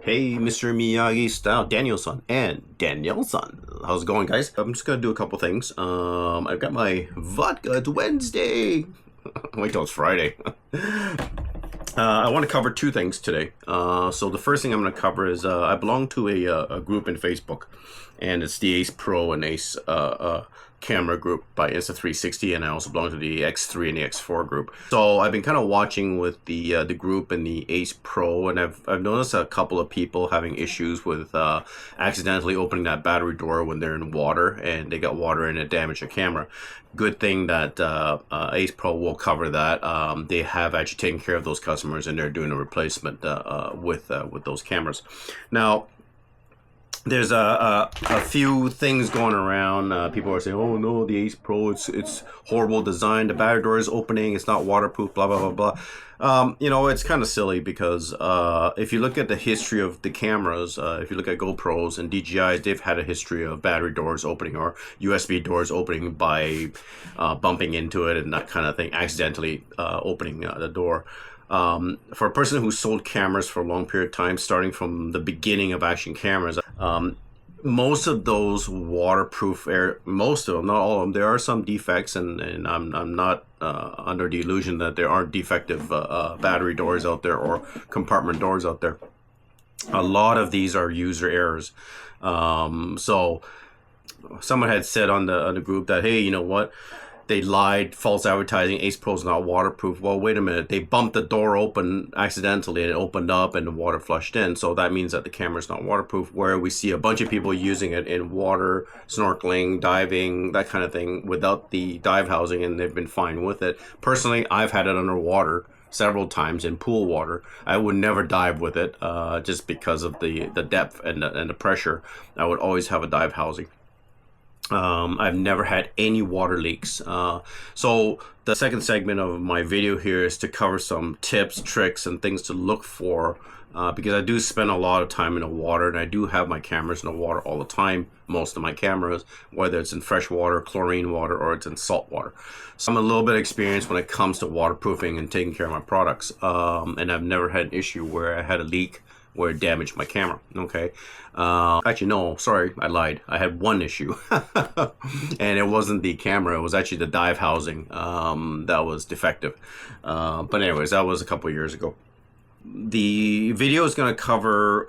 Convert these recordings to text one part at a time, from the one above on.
Hey, Mr.MiyagiStyle, Danielson and Danielson. How's it going, guys? I'm just gonna do a couple things. I've got my vodka. It's Wednesday. Wait till it's Friday. I want to cover two things today. So the first thing I'm going to cover is I belong to a group in Facebook, and it's the Ace Pro and Ace camera group by Insta360, and I also belong to the X3 and the X4 group. So I've been kind of watching with the group and the Ace Pro, and I've noticed a couple of people having issues with accidentally opening that battery door when they're in water, and they got water in it, damaged the camera. Good thing that Ace Pro will cover that. They have actually taken care of those customers, and they're doing a replacement with those cameras. Now, there's a few things going around. People are saying, "Oh no, the Ace Pro, it's horrible design. The battery door is opening. It's not waterproof. Blah blah blah blah." You know, it's kind of silly because if you look at the history of the cameras, if you look at GoPros and DJIs, they've had a history of battery doors opening or USB doors opening by bumping into it and that kind of thing, accidentally opening the door. For a person who sold cameras for a long period of time, starting from the beginning of action cameras, most of those waterproof most of them, not all of them, there are some defects, and I'm not under the illusion that there aren't defective battery doors out there or compartment doors out there. A lot of these are user errors. So someone had said on the group that, hey, you know what? They lied, false advertising, Ace Pro's not waterproof. Well, wait a minute. They bumped the door open accidentally and it opened up and the water flushed in. So that means that the camera's not waterproof, where we see a bunch of people using it in water, snorkeling, diving, that kind of thing without the dive housing, and they've been fine with it. Personally, I've had it underwater several times in pool water. I would never dive with it just because of the depth and the pressure. I would always have a dive housing. I've never had any water leaks. So the second segment of my video here is to cover some tips, tricks, and things to look for, because I do spend a lot of time in the water, and I do have my cameras in the water all the time, most of my cameras, whether it's in fresh water, chlorine water, or it's in salt water. So I'm a little bit experienced when it comes to waterproofing and taking care of my products, and I've never had an issue where I had a leak where it damaged my camera. Okay. Actually, no, sorry, I lied. I had one issue, and it wasn't the camera. It was actually the dive housing that was defective. But anyways, that was a couple of years ago. The video is going to cover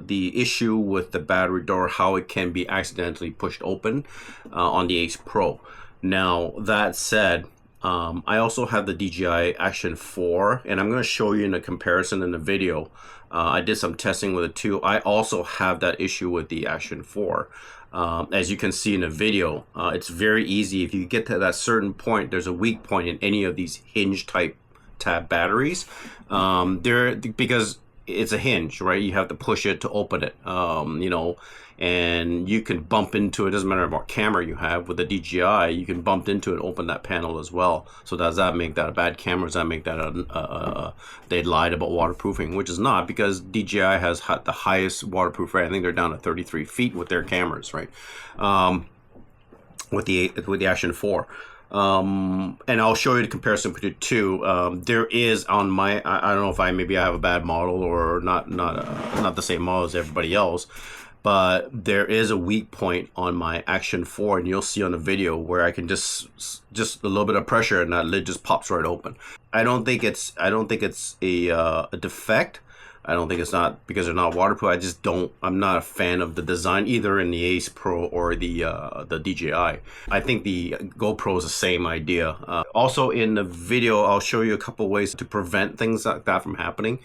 the issue with the battery door, how it can be accidentally pushed open on the Ace Pro. Now, that said, I also have the DJI Action 4, and I'm going to show you in a comparison in the video. I did some testing with it too. I also have that issue with the Action 4. As you can see in the video, it's very easy. If you get to that certain point, there's a weak point in any of these hinge type tab batteries. Because it's a hinge, right? You have to push it to open it, you know, and you can bump into it. Doesn't matter what camera you have. With the DJI, you can bump into it, open that panel as well. So does that make that a bad camera? Does that make that they lied about waterproofing? Which is not, because DJI has the highest waterproof rate. I think they're down to 33 feet with their cameras, right? With the Action 4. And I'll show you the comparison between the two. There is on my, I don't know if I have a bad model or not the same model as everybody else, but there is a weak point on my Action 4, and you'll see on the video where I can just a little bit of pressure and that lid just pops right open. I don't think it's a defect. I don't think it's not because they're not waterproof. I'm not a fan of the design either in the Ace Pro or the DJI. I think the GoPro is the same idea. Also in the video, I'll show you a couple ways to prevent things like that from happening,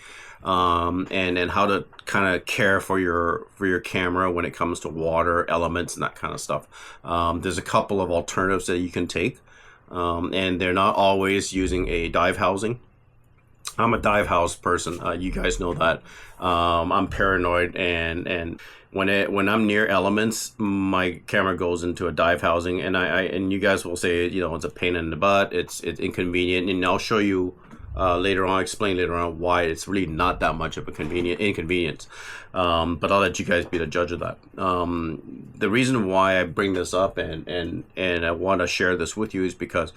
and how to kind of care for your camera when it comes to water, elements, and that kind of stuff. There's a couple of alternatives that you can take, and they're not always using a dive housing. I'm a dive house person. You guys know that. I'm paranoid, and when I'm near elements, my camera goes into a dive housing, and you guys will say, you know, it's a pain in the butt. It's inconvenient, and I'll show you later on. Explain later on why it's really not that much of a inconvenience. But I'll let you guys be the judge of that. The reason why I bring this up and I want to share this with you is because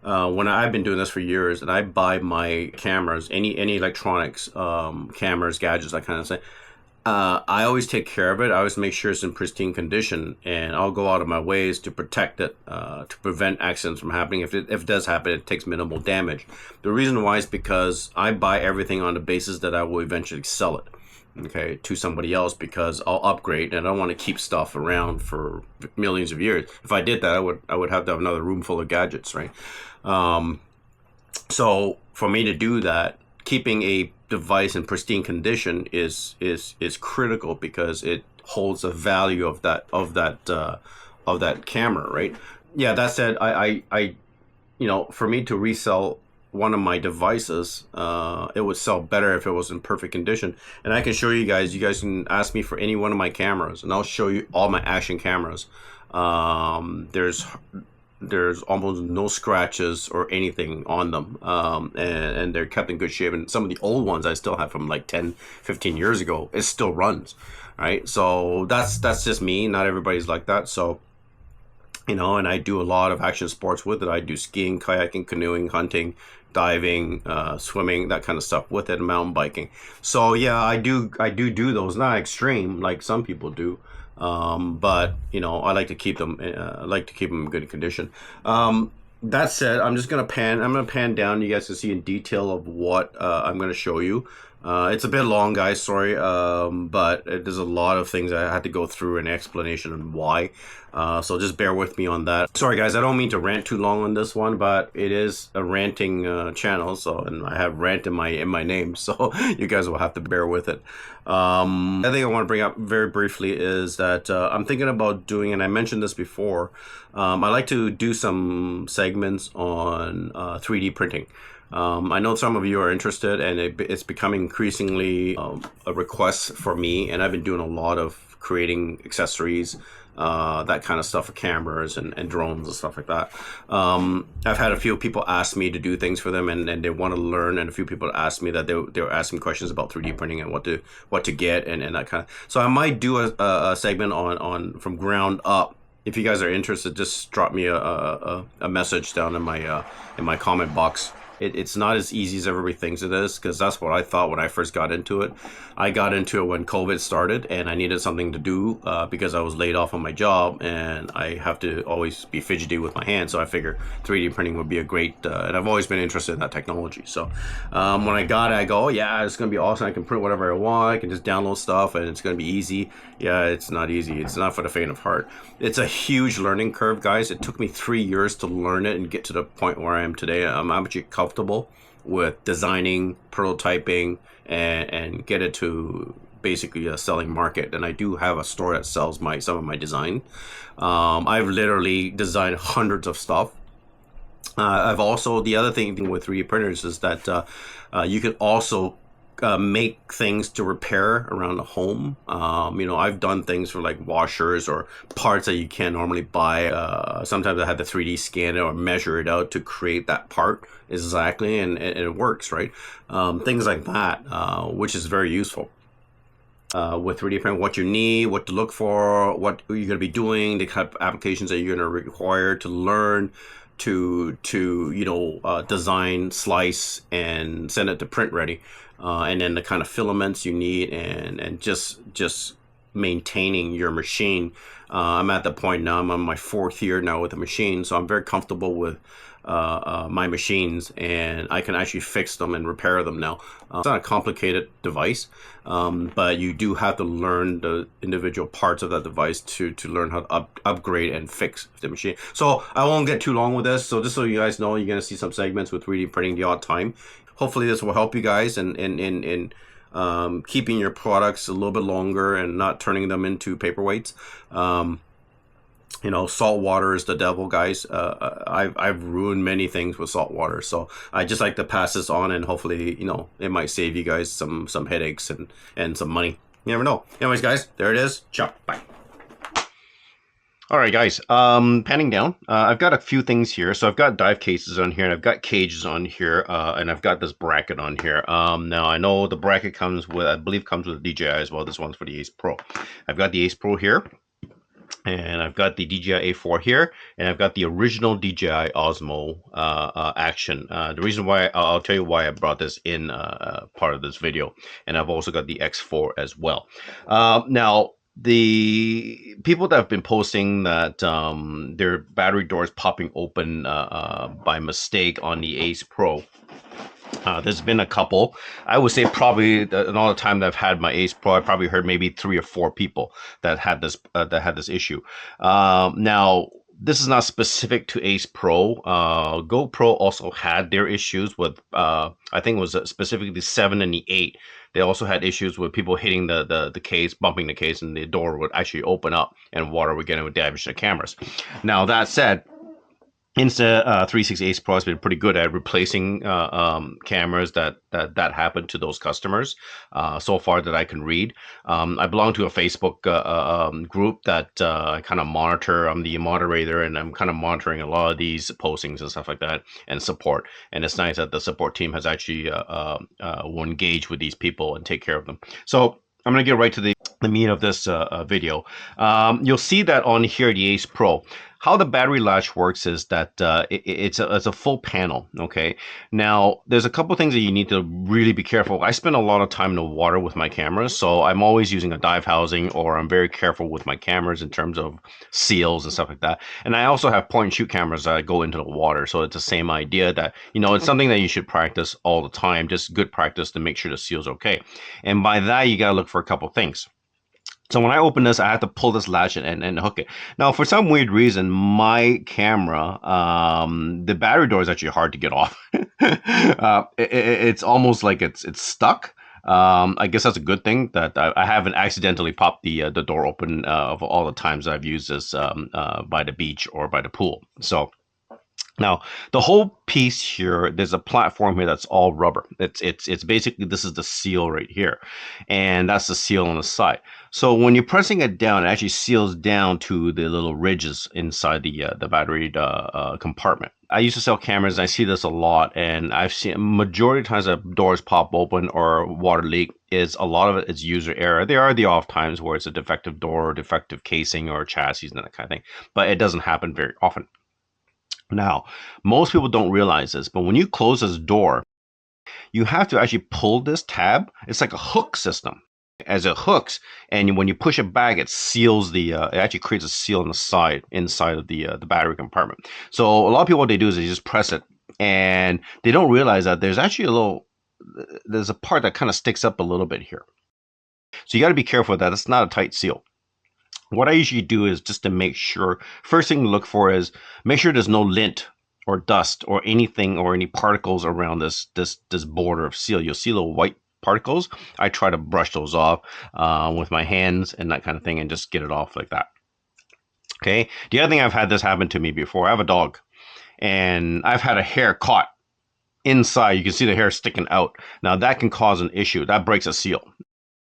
when I've been doing this for years, and I buy my cameras, any electronics, cameras, gadgets, that kind of thing, I always take care of it. I always make sure it's in pristine condition, and I'll go out of my ways to protect it, to prevent accidents from happening. If it does happen, it takes minimal damage. The reason why is because I buy everything on the basis that I will eventually sell it, okay, to somebody else, because I'll upgrade and I don't want to keep stuff around for millions of years. If I did that, I would have to have another room full of gadgets, right? Um, so for me to do that, keeping a device in pristine condition is critical, because it holds the value of that camera, right? Yeah. That said, for me to resell one of my devices, it would sell better if it was in perfect condition. And I can show you guys. You guys can ask me for any one of my cameras, and I'll show you all my action cameras. There's almost no scratches or anything on them, and they're kept in good shape. And some of the old ones I still have from like 10, 15 years ago, it still runs, right? So that's just me. Not everybody's like that. So, and I do a lot of action sports with it. I do skiing, kayaking, canoeing, hunting, diving, swimming, that kind of stuff with it, mountain biking. So yeah, I do those. Not extreme like some people do, but I like to keep them. I like to keep them in good condition. That said, I'm gonna pan down. You guys can see in detail of what I'm gonna show you. It's a bit long, guys. Sorry, but there's a lot of things I had to go through, an explanation on why. So just bear with me on that. Sorry, guys. I don't mean to rant too long on this one, but it is a ranting channel. So, and I have rant in my name, so you guys will have to bear with it. I think I want to bring up very briefly is that I'm thinking about doing, and I mentioned this before. I like to do some segments on 3D printing. I know some of you are interested, and it's becoming increasingly a request for me, and I've been doing a lot of creating accessories, that kind of stuff for cameras and drones and stuff like that. I've had a few people ask me to do things for them, and they want to learn, and a few people asked me that they were asking questions about 3D printing and what to get, and that kind of. So I might do a segment on from ground up. If you guys are interested, just drop me a message down in my comment box. It's not as easy as everybody thinks it is, because that's what I thought when I first got into it. I got into it when COVID started, and I needed something to do because I was laid off on my job, and I have to always be fidgety with my hands. So I figured 3D printing would be a great, and I've always been interested in that technology. So when I got it, I go, oh yeah, it's gonna be awesome. I can print whatever I want. I can just download stuff, and it's gonna be easy. Yeah, it's not easy. It's not for the faint of heart. It's a huge learning curve, guys. It took me 3 years to learn it and get to the point where I am today. I'm actually comfortable with designing, prototyping, and get it to basically a selling market. And I do have a store that sells some of my design. I've literally designed hundreds of stuff. I've also, the other thing with 3D printers is that you can also make things to repair around the home. I've done things for like washers or parts that you can't normally buy. Sometimes I had to 3D scan it or measure it out to create that part exactly, and it works, right? Things like that, which is very useful. With 3D print, what you need, what to look for, what you're going to be doing, the type of applications that you're going to require to learn to design, slice, and send it to print ready. And then the kind of filaments you need, and just maintaining your machine. I'm at the point now, I'm on my 4th year now with the machine, so I'm very comfortable with my machines, and I can actually fix them and repair them now. It's not a complicated device, but you do have to learn the individual parts of that device to learn how to upgrade and fix the machine. So I won't get too long with this. So just so you guys know, you're going to see some segments with 3D printing the odd time. Hopefully this will help you guys in keeping your products a little bit longer and not turning them into paperweights. Salt water is the devil, guys. I've ruined many things with salt water, so I just like to pass this on, and hopefully, it might save you guys some headaches and some money. You never know. Anyways, guys, there it is. Ciao. Bye. All right, guys, panning down, I've got a few things here. So I've got dive cases on here, and I've got cages on here, and I've got this bracket on here. Now I know the bracket I believe comes with DJI as well. This one's for the Ace Pro. I've got the Ace Pro here. And I've got the DJI A4 here, and I've got the original DJI Osmo Action. The reason why, I'll tell you why I brought this in part of this video, and I've also got the X4 as well. Now, the people that have been posting that their battery doors popping open by mistake on the Ace Pro, there's been a couple. I would say probably in all the time that I've had my Ace Pro, I probably heard maybe 3 or 4 people that had this issue. Now, this is not specific to Ace Pro. GoPro also had their issues with. I think it was specifically the 7 and the 8. They also had issues with people hitting the case, bumping the case, and the door would actually open up and water would get in with damage to the cameras. Now that said, Insta360 Ace Pro has been pretty good at replacing cameras that happened to those customers. So far that I can read, I belong to a Facebook group that I kind of monitor. I'm the moderator, and I'm kind of monitoring a lot of these postings and stuff like that, and support. And it's nice that the support team has actually will engage with these people and take care of them. So I'm going to get right to the meat of this video. You'll see that on here, the Ace Pro. How the battery latch works is that it's a full panel, okay? Now, there's a couple things that you need to really be careful. I spend a lot of time in the water with my cameras, so I'm always using a dive housing, or I'm very careful with my cameras in terms of seals and stuff like that. And I also have point and shoot cameras that go into the water, so it's the same idea that, it's something that you should practice all the time, just good practice to make sure the seal's okay. And by that, you gotta look for a couple things. So when I open this, I have to pull this latch and hook it. Now, for some weird reason, my camera, the battery door is actually hard to get off. It's almost like it's stuck. I guess that's a good thing that I haven't accidentally popped the door open of all the times I've used this by the beach or by the pool. So. Now, the whole piece here, there's a platform here that's all rubber. It's basically, this is the seal right here, and that's the seal on the side. So when you're pressing it down, it actually seals down to the little ridges inside the battery compartment. I used to sell cameras, and I see this a lot, and I've seen majority of times that doors pop open or water leak is a lot of it is user error. There are the off times where it's a defective door, or defective casing, or chassis and that kind of thing, but it doesn't happen very often. Now, most people don't realize this, but when you close this door, you have to actually pull this tab. It's like a hook system. As it hooks, and when you push it back, it seals the. It actually creates a seal on the side, inside of the battery compartment. So a lot of people, what they do is they just press it, and they don't realize that there's actually there's a part that kind of sticks up a little bit here. So you got to be careful with that. It's not a tight seal. What I usually do is just to make sure, first thing to look for is make sure there's no lint or dust or anything or any particles around this border of seal. You'll see little white particles. I try to brush those off with my hands and that kind of thing, and just get it off like that. Okay. The other thing, I've had this happen to me before. I have a dog, and I've had a hair caught inside. You can see the hair sticking out. Now that can cause an issue. That breaks a seal.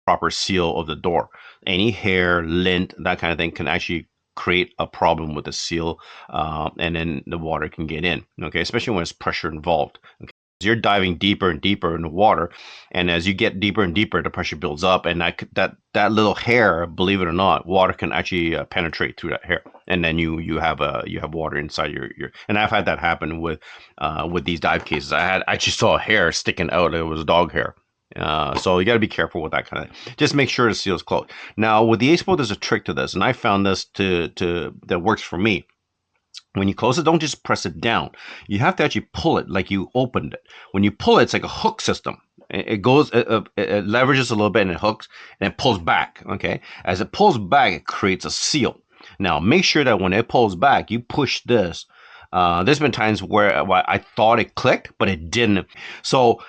Proper seal of the door. Any hair, lint, that kind of thing can actually create a problem with the seal, and then the water can get in. Okay, especially when there's pressure involved. Okay, so you're diving deeper and deeper in the water, and as you get deeper and deeper, the pressure builds up, and that little hair, believe it or not, water can actually penetrate through that hair, and then you have water inside your. And I've had that happen with these dive cases. I actually saw a hair sticking out. It was dog hair. So you got to be careful with that kind of thing. Just make sure the seal is closed. Now with the Ace Pro, there's a trick to this, and I found this that works for me. When you close it, don't just press it down. You have to actually pull it like you opened it. When you pull it, it's like a hook system. It leverages a little bit, and it hooks, and it pulls back. Okay, as it pulls back, it creates a seal. Now make sure that when it pulls back, you push this. There's been times where I thought it clicked, but it didn't. So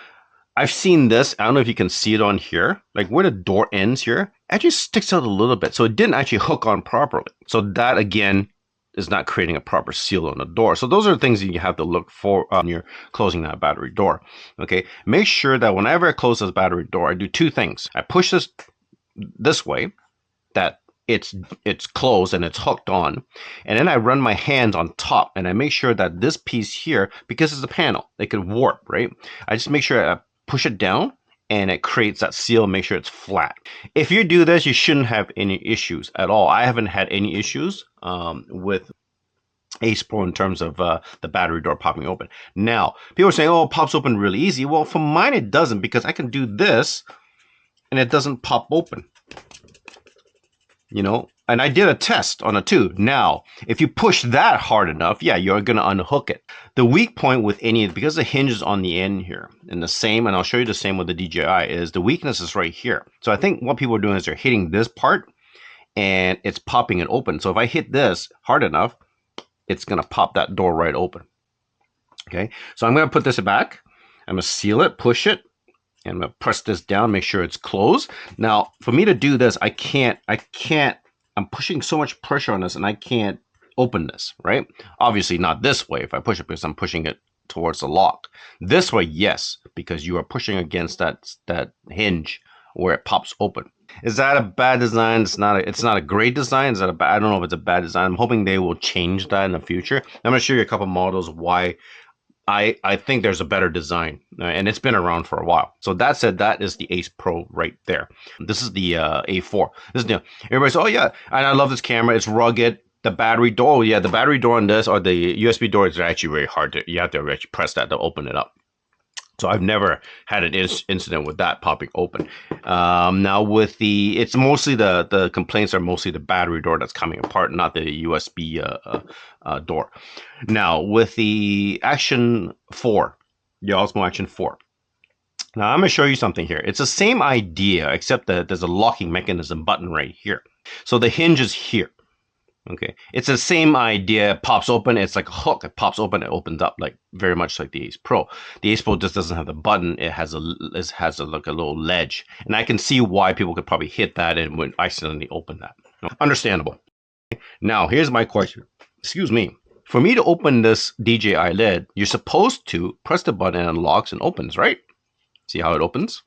I've seen this. I don't know if you can see it on here, like where the door ends here, it actually sticks out a little bit. So it didn't actually hook on properly. So that again is not creating a proper seal on the door. So those are the things that you have to look for when you're closing that battery door. Okay. Make sure that whenever I close this battery door, I do two things. I push this way, that it's closed and it's hooked on, and then I run my hands on top, and I make sure that this piece here, because it's a panel, it could warp, right? I just make sure I push it down, and it creates that seal. Make sure it's flat. If you do this, you shouldn't have any issues at all. I haven't had any issues with Ace Pro in terms of the battery door popping open. Now, people are saying, oh, it pops open really easy. Well, for mine, it doesn't, because I can do this and it doesn't pop open. You know, and I did a test on it too. Now, if you push that hard enough, yeah, you're going to unhook it. The weak point with any, because the hinge is on the end here, and the same, and I'll show you the same with the DJI, is the weakness is right here. So I think what people are doing is they're hitting this part and it's popping it open. So if I hit this hard enough, it's going to pop that door right open. Okay, so I'm going to put this back. I'm going to seal it, push it, and I'm going to press this down, make sure it's closed. Now, for me to do this, I can't, I'm pushing so much pressure on this and I can't open this, right? Obviously not this way if I push it, because I'm pushing it towards the lock. This way, yes, because you are pushing against that hinge where it pops open. Is that a bad design? It's not a great design. Is that a bad? I don't know if it's a bad design. I'm hoping they will change that in the future. I'm going to show you a couple models why I think there's a better design, and it's been around for a while. So that said, that is the Ace Pro right there. This is the A4. This is the, everybody says, oh yeah, and I love this camera. It's rugged. The battery door, yeah, the battery door on this, or the USB door, is actually very hard to, you have to actually press that to open it up. So I've never had an incident with that popping open. Now with the, it's mostly the complaints are mostly the battery door that's coming apart, not the USB door. Now with the Action 4, the Osmo Action 4. Now I'm going to show you something here. It's the same idea, except that there's a locking mechanism button right here. So the hinge is here. Okay, it's the same idea. It pops open. It's like a hook. It pops open. It opens up, like very much like the Ace Pro. The Ace Pro just doesn't have the button. It has like a little ledge, and I can see why people could probably hit that and would accidentally open that. Understandable. Now here's my question. Excuse me. For me to open this DJI lid, you're supposed to press the button and it unlocks and opens, right? See how it opens?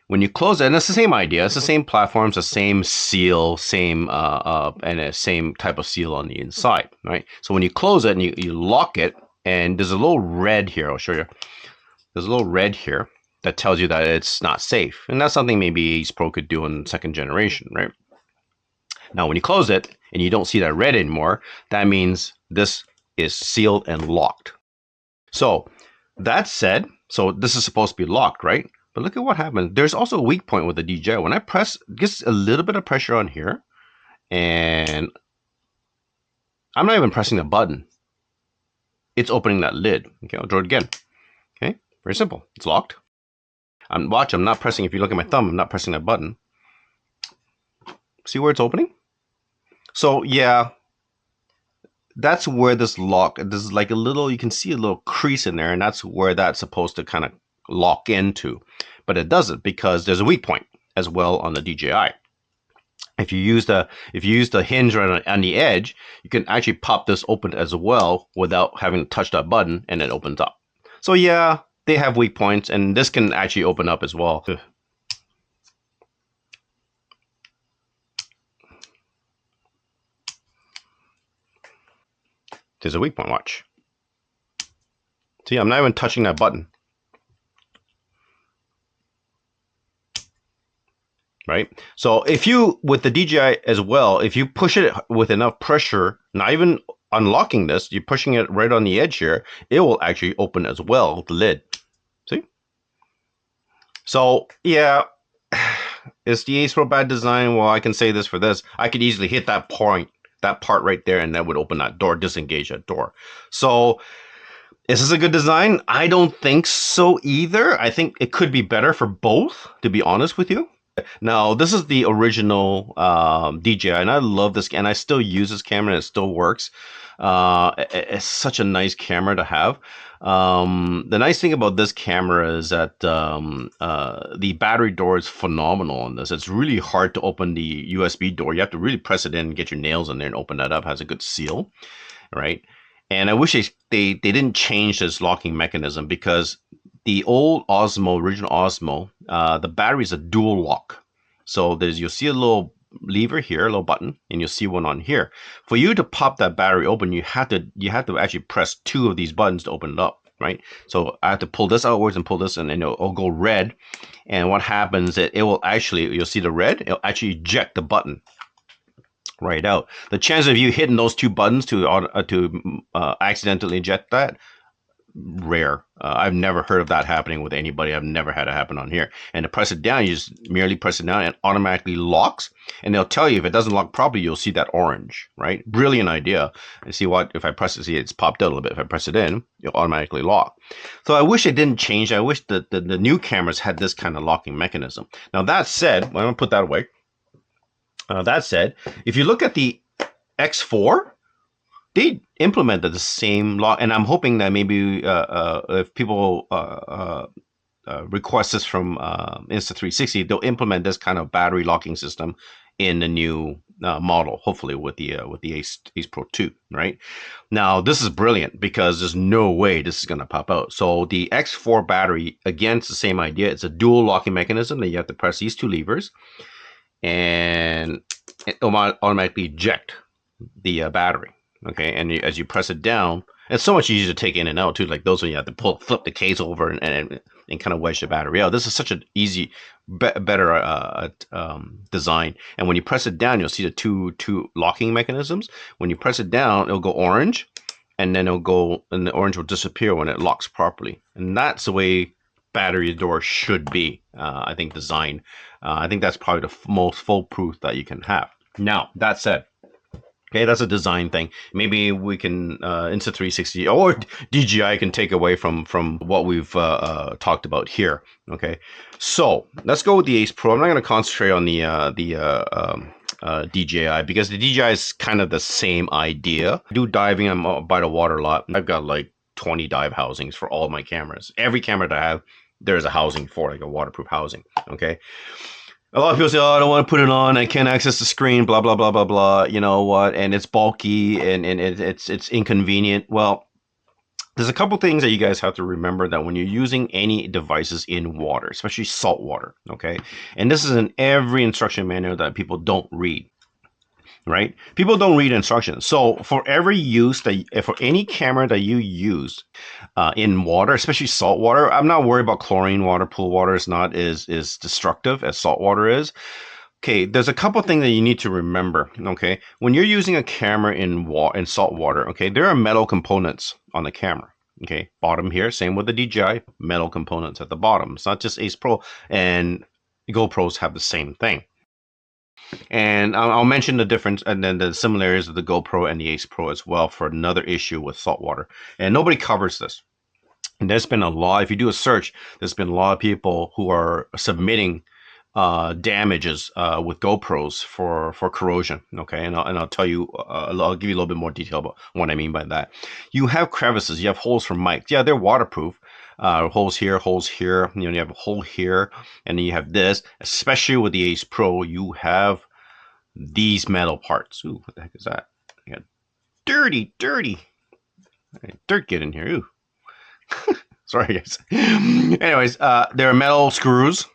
When you close it, and it's the same idea, it's the same platforms, the same seal, same and the same type of seal on the inside, right? So when you close it and you lock it, and there's a little red here, I'll show you. There's a little red here that tells you that it's not safe, and that's something maybe Ace Pro could do in second generation, right? Now, when you close it and you don't see that red anymore, that means this is sealed and locked. So that said, so this is supposed to be locked, right? But look at what happened. There's also a weak point with the DJI. When I press, it gets a little bit of pressure on here, and I'm not even pressing the button. It's opening that lid. Okay, I'll draw it again. Okay, very simple. It's locked. Watch, I'm not pressing. If you look at my thumb, I'm not pressing that button. See where it's opening? So yeah, that's where this lock, this is like a little, you can see a little crease in there, and that's where that's supposed to kind of lock into, but it doesn't, because there's a weak point as well on the DJI. If you use the hinge right on the edge, you can actually pop this open as well without having to touch that button, and it opens up. So yeah, they have weak points, and this can actually open up as well. There's a weak point, watch. See, I'm not even touching that button. Right? So if you, with the DJI as well, if you push it with enough pressure, not even unlocking this, you're pushing it right on the edge here, it will actually open as well, the lid. See? So yeah, is the Ace Pro bad design? Well, I can say this for this. I could easily hit that point, that part right there, and that would open that door, disengage that door. So is this a good design? I don't think so either. I think it could be better for both, to be honest with you. Now, this is the original DJI, and I love this, and I still use this camera, and it still works. It's such a nice camera to have. The nice thing about this camera is that the battery door is phenomenal on this. It's really hard to open the USB door. You have to really press it in and get your nails in there and open that up. It has a good seal, right? And I wish they didn't change this locking mechanism, because the old Osmo, original Osmo, the battery is a dual lock. So you'll see a little lever here, a little button, and you'll see one on here. For you to pop that battery open, you have to actually press two of these buttons to open it up. right? So I have to pull this outwards and pull this, and it'll go red. And what happens is it will actually, you'll see the red, it'll actually eject the button right out. The chance of you hitting those two buttons to accidentally eject that, rare. I've never heard of that happening with anybody. I've never had it happen on here. And to press it down, you just merely press it down and it automatically locks. And they'll tell you if it doesn't lock properly, you'll see that orange, right? Brilliant idea. And see what, if I press it, see it's popped out a little bit. If I press it in, it'll automatically lock. So I wish it didn't change. I wish that the new cameras had this kind of locking mechanism. Now that said, I'm going to put that away. That said, if you look at the X4, they implemented the same lock, and I'm hoping that maybe if people request this from Insta360, they'll implement this kind of battery locking system in the new model, hopefully with the Ace Pro 2, right? Now, this is brilliant because there's no way this is going to pop out. So the X4 battery, again, it's the same idea. It's a dual locking mechanism that you have to press these two levers, and it will automatically eject the battery. Okay, and as you press it down, it's so much easier to take in and out too. Like those when you have to flip the case over and kind of wedge the battery out. This is such an easy, better design. And when you press it down, you'll see the two locking mechanisms. When you press it down, it'll go orange, and then it'll go, and the orange will disappear when it locks properly. And that's the way battery door should be. I think designed. I think that's probably the most foolproof that you can have. Now that said. Okay, that's a design thing. Maybe we can Insta360 or DJI can take away from what we've talked about here. Okay, so let's go with the Ace Pro. I'm not going to concentrate on the DJI because the DJI is kind of the same idea. I do diving. I'm by the water a lot. I've got like 20 dive housings for all my cameras. Every camera that I have, there's a housing for, like a waterproof housing. Okay. A lot of people say, oh, I don't want to put it on. I can't access the screen, blah, blah, blah, blah, blah. You know what? And it's bulky and it's inconvenient. Well, there's a couple things that you guys have to remember that when you're using any devices in water, especially salt water, okay? And this is in every instruction manual that people don't read. Right? People don't read instructions. So for every use for any camera that you use in water, especially salt water, I'm not worried about chlorine water. Pool water is not as destructive as salt water is. Okay, there's a couple things that you need to remember. Okay, when you're using a camera in salt water, okay, there are metal components on the camera. Okay, bottom here, same with the DJI, metal components at the bottom. It's not just Ace Pro, and GoPros have the same thing. And I'll mention the difference and then the similarities of the GoPro and the Ace Pro as well for another issue with saltwater. And nobody covers this. And there's been a lot, if you do a search, there's been a lot of people who are submitting damages with GoPros for corrosion. Okay, and I'll tell you, I'll give you a little bit more detail about what I mean by that. You have crevices, you have holes for mics. Yeah, they're waterproof. Holes here, you have a hole here, and then you have this. Especially with the Ace Pro, you have these metal parts. Ooh, what the heck is that? I got dirty. Dirt get in here. Ooh. Sorry, guys. Anyways, there are metal screws.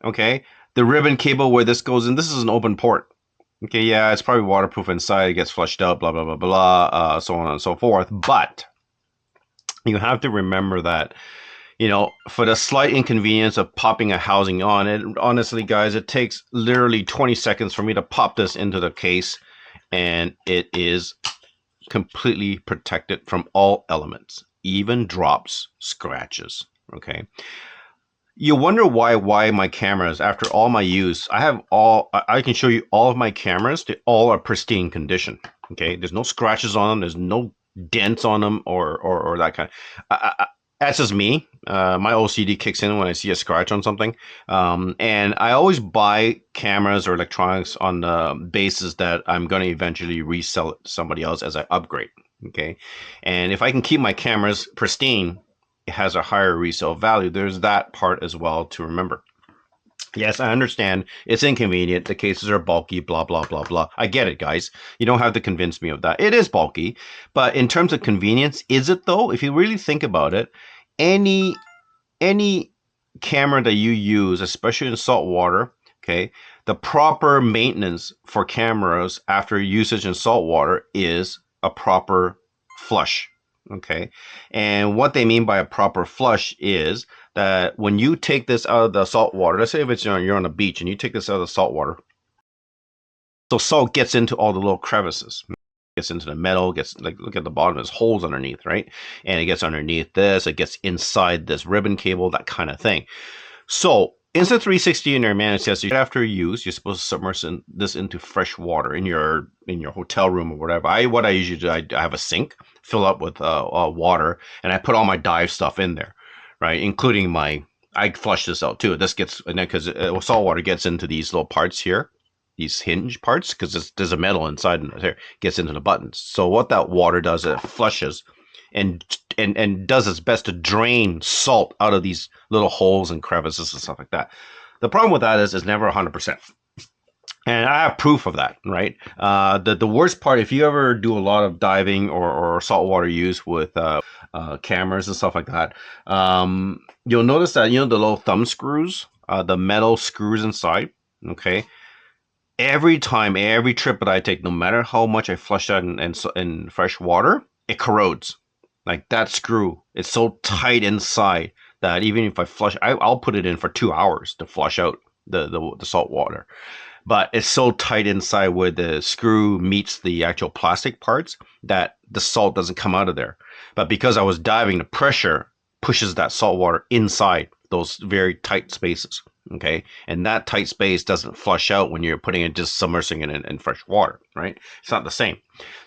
Okay, the ribbon cable where this goes in. This is an open port. Okay, yeah, it's probably waterproof inside. It gets flushed out. Blah blah blah blah. So on and so forth. But you have to remember that, you know, for the slight inconvenience of popping a housing on it, honestly, guys, it takes literally 20 seconds for me to pop this into the case, and it is completely protected from all elements, even drops, scratches. Okay. You wonder why my cameras, after all my use, I can show you all of my cameras. They all are pristine condition. Okay. There's no scratches on them. There's no dents on them or that kind of, that's just me. My OCD kicks in when I see a scratch on something. And I always buy cameras or electronics on the basis that I'm going to eventually resell it to somebody else as I upgrade. Okay. And if I can keep my cameras pristine, it has a higher resale value. There's that part as well to remember. Yes, I understand. It's inconvenient. The cases are bulky, blah, blah, blah, blah. I get it, guys. You don't have to convince me of that. It is bulky. But in terms of convenience, is it though? If you really think about it, any camera that you use, especially in salt water, okay, the proper maintenance for cameras after usage in salt water is a proper flush. Okay. And what they mean by a proper flush is that when you take this out of the salt water, let's say if it's you're on a beach and you take this out of the salt water, so salt gets into all the little crevices, gets into the metal, gets like look at the bottom, there's holes underneath, right? And it gets underneath this, it gets inside this ribbon cable, that kind of thing. So Insta360 in there, man, it says after use, you're supposed to submerge this into fresh water in your hotel room or whatever. What I usually do, I have a sink, fill up with water, and I put all my dive stuff in there, right, including my. I flush this out too. This gets and then because salt water gets into these little parts here, these hinge parts, because there's a metal inside and there gets into the buttons. So what that water does, it flushes and does its best to drain salt out of these little holes and crevices and stuff like that. The problem with that is it's never 100%. And I have proof of that, right? The worst part, if you ever do a lot of diving or saltwater use with cameras and stuff like that, you'll notice that, the little thumb screws, the metal screws inside, okay? Every time, every trip that I take, no matter how much I flush that in fresh water, it corrodes. Like that screw, it's so tight inside that even if I flush, I'll put it in for 2 hours to flush out the salt water. But it's so tight inside where the screw meets the actual plastic parts that the salt doesn't come out of there. But because I was diving, the pressure pushes that salt water inside those very tight spaces. Okay. And that tight space doesn't flush out when you're putting it, just submersing it in fresh water, right? It's not the same.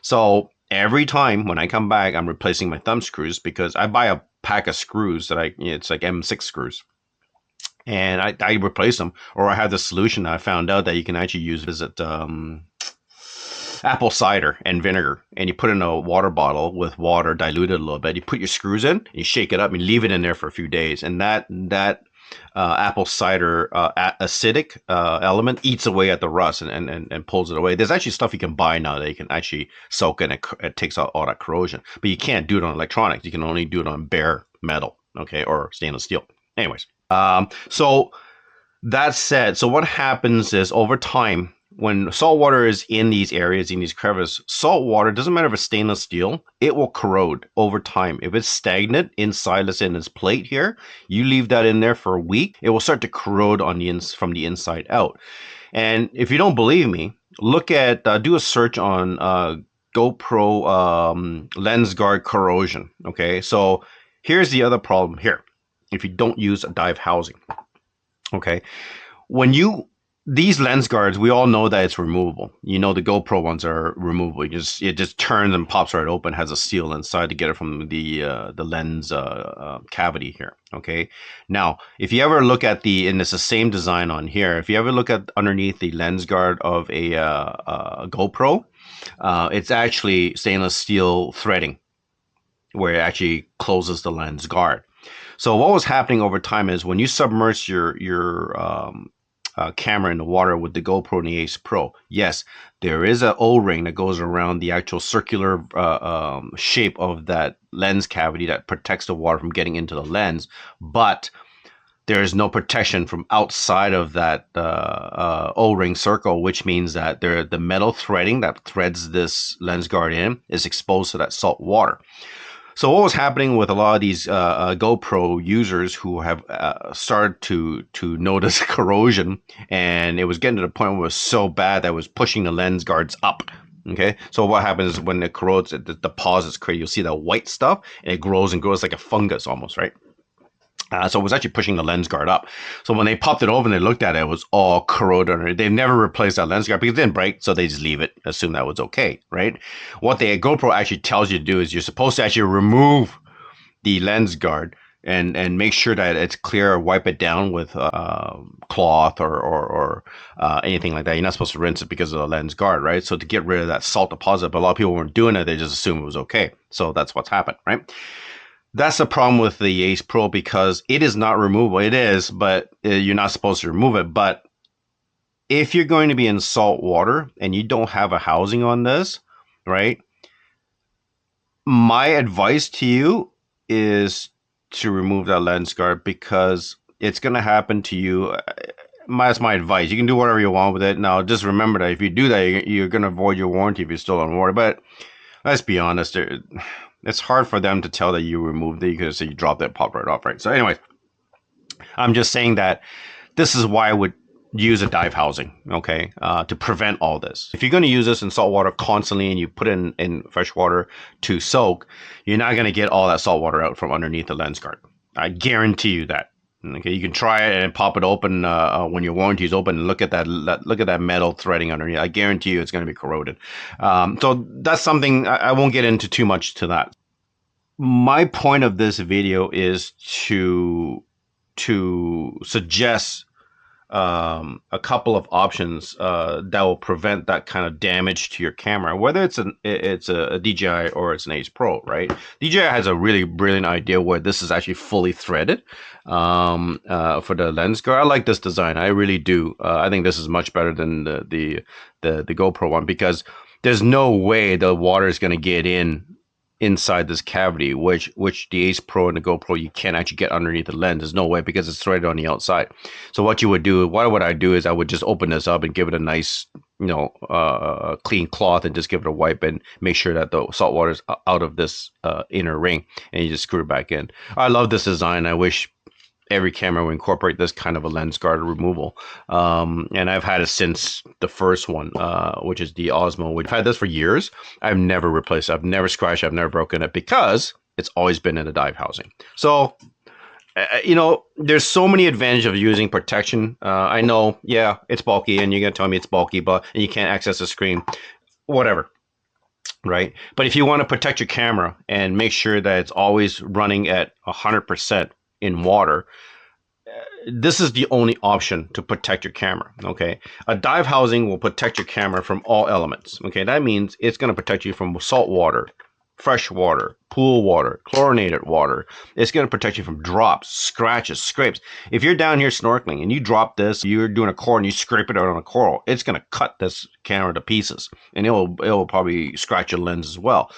So every time when I come back, I'm replacing my thumb screws because I buy a pack of screws that it's like M6 screws. And I replace them, or I have the solution. I found out that you can actually use apple cider and vinegar, and you put in a water bottle with water diluted a little bit. You put your screws in, you shake it up, and leave it in there for a few days, and that apple cider acidic element eats away at the rust and pulls it away. There's actually stuff you can buy now that you can actually soak in. It takes out all that corrosion, but you can't do it on electronics. You can only do it on bare metal, okay, or stainless steel. Anyways, so that said, so what happens is over time, when salt water is in these areas, in these crevices, salt water, doesn't matter if it's stainless steel, it will corrode over time. If it's stagnant inside, let's say in this plate here, you leave that in there for a week, it will start to corrode from the inside out. And if you don't believe me, look at, do a search on GoPro lens guard corrosion. Okay, so here's the other problem here. If you don't use a dive housing, okay, when these lens guards, we all know that it's removable. The GoPro ones are removable. It just turns and pops right open. Has a seal inside to get it from the lens cavity here. Okay. Now, if you ever look at and it's the same design on here. If you ever look at underneath the lens guard of a GoPro, it's actually stainless steel threading where it actually closes the lens guard. So what was happening over time is when you submerge your camera in the water with the GoPro and the Ace Pro, yes, there is an O-ring that goes around the actual circular shape of that lens cavity that protects the water from getting into the lens, but there is no protection from outside of that O-ring circle, which means that the metal threading that threads this lens guard in is exposed to that salt water. So what was happening with a lot of these GoPro users who have started to notice corrosion, and it was getting to the point where it was so bad that it was pushing the lens guards up. Okay, so what happens when it corrodes, the deposits create. You'll see that white stuff, and it grows and grows like a fungus almost, right? So it was actually pushing the lens guard up. So when they popped it over and they looked at it, it was all corroded. They've never replaced that lens guard because it didn't break, so they just leave it, assume that was okay, right? What the GoPro actually tells you to do is you're supposed to actually remove the lens guard and make sure that it's clear, or wipe it down with cloth or anything like that. You're not supposed to rinse it because of the lens guard, right? So to get rid of that salt deposit, but a lot of people weren't doing it. They just assumed it was okay. So that's what's happened, right? That's the problem with the Ace Pro because it is not removable. It is, but you're not supposed to remove it. But if you're going to be in salt water and you don't have a housing on this, right? My advice to you is to remove that lens guard because it's going to happen to you. That's my advice. You can do whatever you want with it. Now, just remember that if you do that, you're going to avoid your warranty if you're still on water. But let's be honest, it's hard for them to tell that you removed it because you dropped it, popped right off, right? So anyway, I'm just saying that this is why I would use a dive housing, okay, to prevent all this. If you're going to use this in salt water constantly and you put it in fresh water to soak, you're not going to get all that salt water out from underneath the lens guard. I guarantee you that. Okay, you can try it and pop it open when your warranty is open and look at that metal threading underneath. I guarantee you it's going to be corroded. So that's something I won't get into too much to that. My point of this video is to suggest a couple of options that will prevent that kind of damage to your camera, whether it's a DJI or it's an Ace Pro, right? DJI has a really brilliant idea where this is actually fully threaded for the lens guard. I like this design, I really do. I think this is much better than the GoPro one, because there's no way the water is going to get inside this cavity, which the Ace Pro and the GoPro, you can't actually get underneath the lens. There's no way, because it's threaded on the outside. So what would I do is I would just open this up and give it a nice, clean cloth and just give it a wipe and make sure that the salt water is out of this inner ring, and you just screw it back in. I love this design. I wish every camera will incorporate this kind of a lens guard removal. And I've had it since the first one, which is the Osmo. We've had this for years. I've never replaced it. I've never scratched it. I've never broken it, because it's always been in a dive housing. So, there's so many advantages of using protection. I know, yeah, it's bulky, and you're going to tell me it's bulky, and you can't access the screen, whatever. Right? But if you want to protect your camera and make sure that it's always running at 100% in water, this is the only option to protect your camera. Okay, a dive housing will protect your camera from all elements. Okay, that means it's going to protect you from salt water, fresh water, pool water, chlorinated water. It's going to protect you from drops, scratches, scrapes. If you're down here snorkeling and you drop this, you're doing a coral and you scrape it out on a coral, it's going to cut this camera to pieces, and it'll probably scratch your lens as well.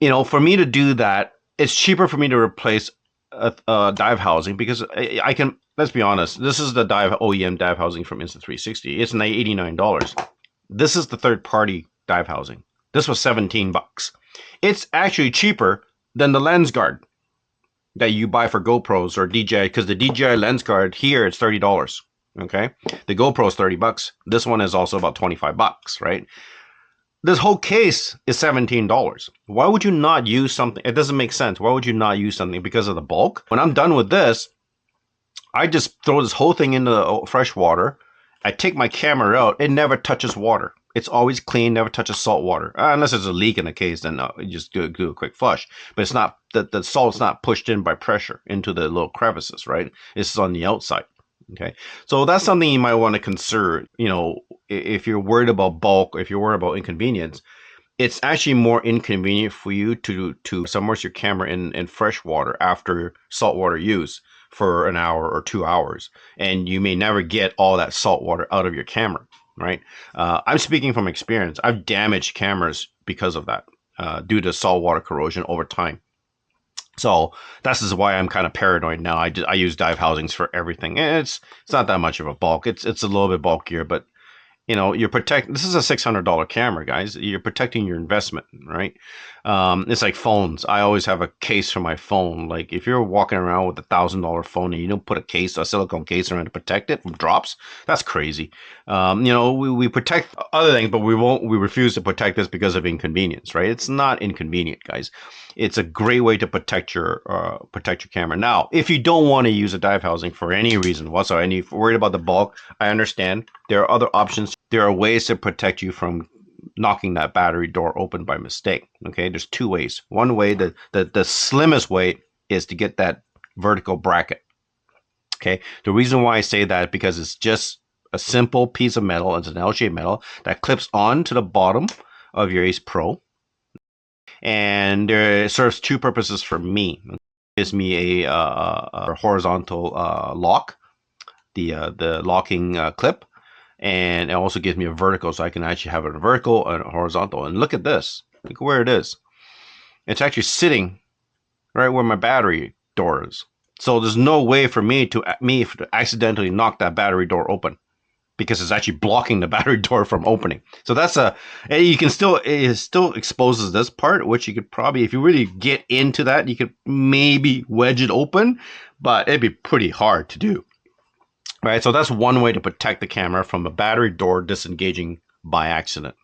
For me to do that, it's cheaper for me to replace a dive housing, because I can, let's be honest, this is the OEM dive housing from Insta360. It's $89. This is the third party dive housing. This was $17. It's actually cheaper than the lens guard that you buy for GoPros or DJI, because the DJI lens guard here is $30. Okay, the GoPro is $30. This one is also about $25, right? This whole case is $17. Why would you not use something? It doesn't make sense. Why would you not use something? Because of the bulk? When I'm done with this, I just throw this whole thing into the fresh water. I take my camera out. It never touches water. It's always clean, never touches salt water. Unless there's a leak in the case, then you just do a quick flush. But it's not, the salt's not pushed in by pressure into the little crevices, right? It's on the outside. Okay, so that's something you might want to consider. If you're worried about bulk, if you're worried about inconvenience, it's actually more inconvenient for you to submerge your camera in fresh water after saltwater use for an hour or 2 hours, and you may never get all that salt water out of your camera, right? I'm speaking from experience. I've damaged cameras because of that, due to saltwater corrosion over time. So this is why I'm kind of paranoid now. I use dive housings for everything. And it's not that much of a bulk. It's a little bit bulkier, but this is a $600 camera, guys. You're protecting your investment, right? It's like phones. I always have a case for my phone. Like, if you're walking around with $1,000 phone and you don't put a silicone case around to protect it from drops, that's crazy. We protect other things, but we refuse to protect this because of inconvenience, right? It's not inconvenient, guys. It's a great way to protect your camera. Now, if you don't want to use a dive housing for any reason whatsoever, and you're worried about the bulk, I understand. There are other options. There are ways to protect you from knocking that battery door open by mistake. Okay, there's two ways. One way, the slimmest way, is to get that vertical bracket. Okay, the reason why I say that, because it's just a simple piece of metal. It's an L-shaped metal that clips onto the bottom of your Ace Pro, and it serves two purposes for me. It gives me a horizontal lock, the locking clip, and it also gives me a vertical, so I can actually have it vertical and horizontal. And look at this. Look where it is. It's actually sitting right where my battery door is. So there's no way for me to accidentally knock that battery door open. because it's actually blocking the battery door from opening. So that's you can still, it still exposes this part, which you could probably, if you really get into that, you could maybe wedge it open, but it'd be pretty hard to do. Right, so that's one way to protect the camera from a battery door disengaging by accident.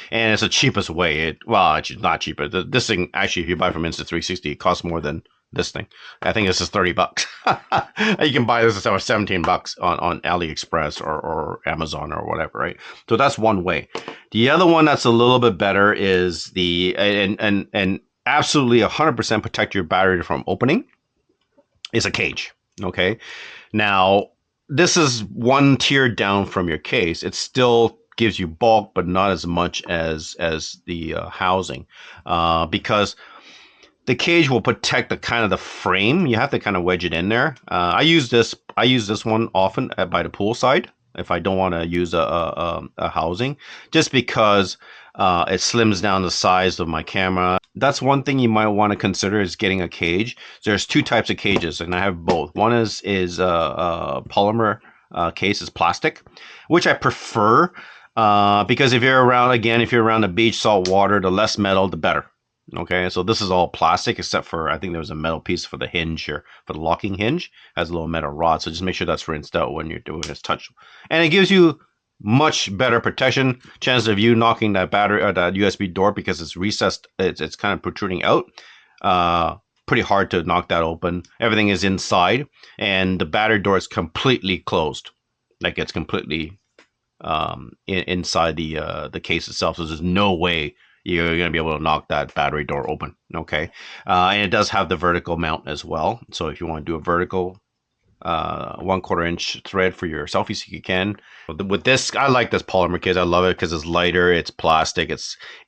And it's the cheapest way. Well, it's not cheaper. This thing, actually, if you buy from Insta360, it costs more than this thing. I think this is $30. You can buy this for $17 on AliExpress or Amazon or whatever, right? So that's one way. The other one that's a little bit better is and absolutely 100% protect your battery from opening is a cage. Okay, now this is one tier down from your case. It still gives you bulk, but not as much as the housing, because the cage will protect the kind of the frame. You have to kind of wedge it in there. I use this one often by the pool side if I don't want to use a housing, just because it slims down the size of my camera. That's one thing you might want to consider is getting a cage. There's two types of cages, and I have both. One is polymer case, is plastic, which I prefer because if you're around the beach, salt water, the less metal, the better. Okay, so this is all plastic except for, I think there was a metal piece for the hinge here, for the locking hinge. It has a little metal rod, so just make sure that's rinsed out when you're doing this touch. And it gives you much better protection. Chance of you knocking that battery or that USB door, because it's recessed, it's kind of protruding out. Pretty hard to knock that open. Everything is inside, and the battery door is completely closed. Like it's completely inside the case itself. So there's no way you're going to be able to knock that battery door open. Okay, and it does have the vertical mount as well. So if you want to do a vertical 1/4 inch thread for your selfie stick, you can. With this, I like this polymer case. I love it because it's lighter, it's plastic,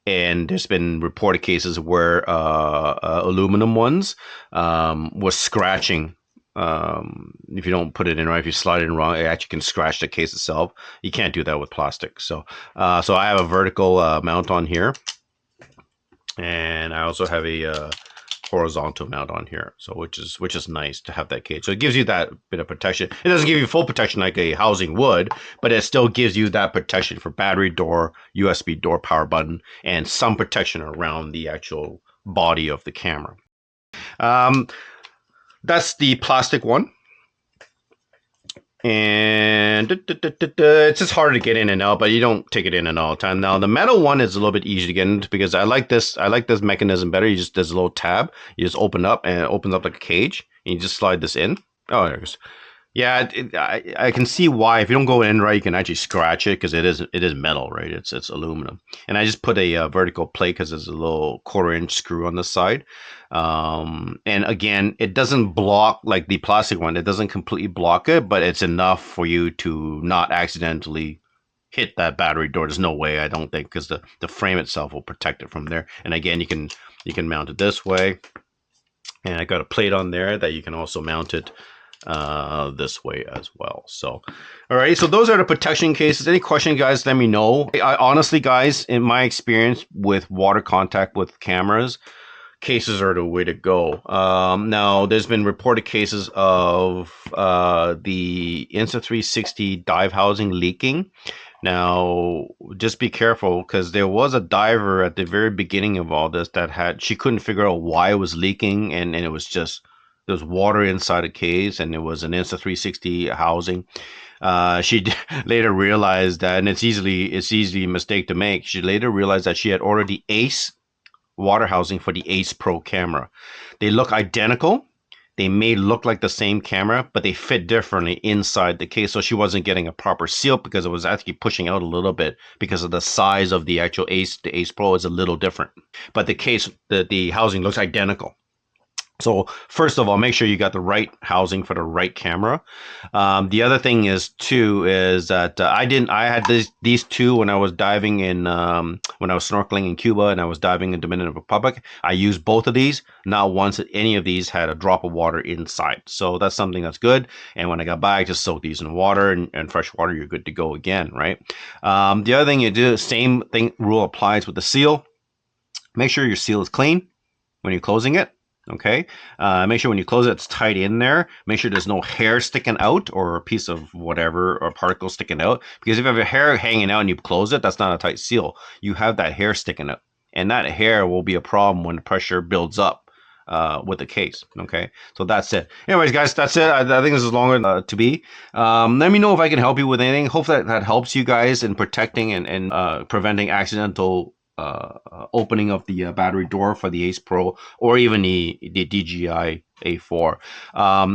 and there's been reported cases where aluminum ones was scratching. If you don't put it in right, if you slide it in wrong, it actually can scratch the case itself. You can't do that with plastic. So I have a vertical mount on here, and I also have a horizontal mount on here, so which is nice to have that cage. So it gives you that bit of protection. It doesn't give you full protection like a housing would, but it still gives you that protection for battery door, USB door, power button, and some protection around the actual body of the camera. That's the plastic one. And it's just harder to get in and out, but you don't take it in and out all the time. Now the metal one is a little bit easier to get into because I like this mechanism better. There's a little tab, you just open up and it opens up like a cage, and you just slide this in. Oh, there it goes. Yeah, I can see why. If you don't go in right, you can actually scratch it because it is metal, right? It's aluminum. And I just put a vertical plate because there's a little 1/4 inch screw on the side. And again, it doesn't block like the plastic one. It doesn't completely block it, but it's enough for you to not accidentally hit that battery door. There's no way, I don't think, because the frame itself will protect it from there. And again, you can mount it this way. And I got a plate on there that you can also mount it this way as well. So all right, so those are the protection cases. Any question, guys, let me know. I honestly, guys, in my experience with water contact with cameras, cases are the way to go. Now there's been reported cases of the Insta360 dive housing leaking. Now just be careful, because there was a diver at the very beginning of all this that she couldn't figure out why it was leaking, and it was just, there's water inside a case, and it was an Insta360 housing. She later realized that, and it's easily a mistake to make. She later realized that she had ordered the Ace water housing for the Ace Pro camera. They look identical. They may look like the same camera, but they fit differently inside the case. So she wasn't getting a proper seal because it was actually pushing out a little bit because of the size of the actual Ace. The Ace Pro is a little different, but the case, the housing looks identical. So first of all, make sure you got the right housing for the right camera. The other thing is that I had these two when I was diving in, when I was snorkeling in Cuba and I was diving in Dominican Republic. I used both of these. Not once any of these had a drop of water inside. So that's something that's good. And when I got back, just soak these in water and fresh water, you're good to go again, right? The other thing you do, same thing rule applies with the seal. Make sure your seal is clean when you're closing it. Okay, make sure when you close it, it's tight in there. Make sure there's no hair sticking out or a piece of whatever or particle sticking out. Because if you have a hair hanging out and you close it, that's not a tight seal. You have that hair sticking out, and that hair will be a problem when the pressure builds up with the case. Okay, so that's it. Anyways, guys, that's it. I think this is longer to be. Let me know if I can help you with anything. Hope that helps you guys in protecting and preventing accidental opening of the battery door for the Ace Pro or even the DJI A4.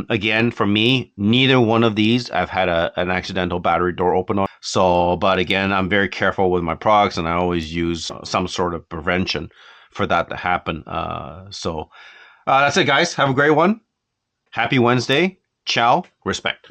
Again, for me, neither one of these I've had an accidental battery door open on. So, but again, I'm very careful with my products and I always use some sort of prevention for that to happen. That's it, guys. Have a great one. Happy Wednesday. Ciao. Respect.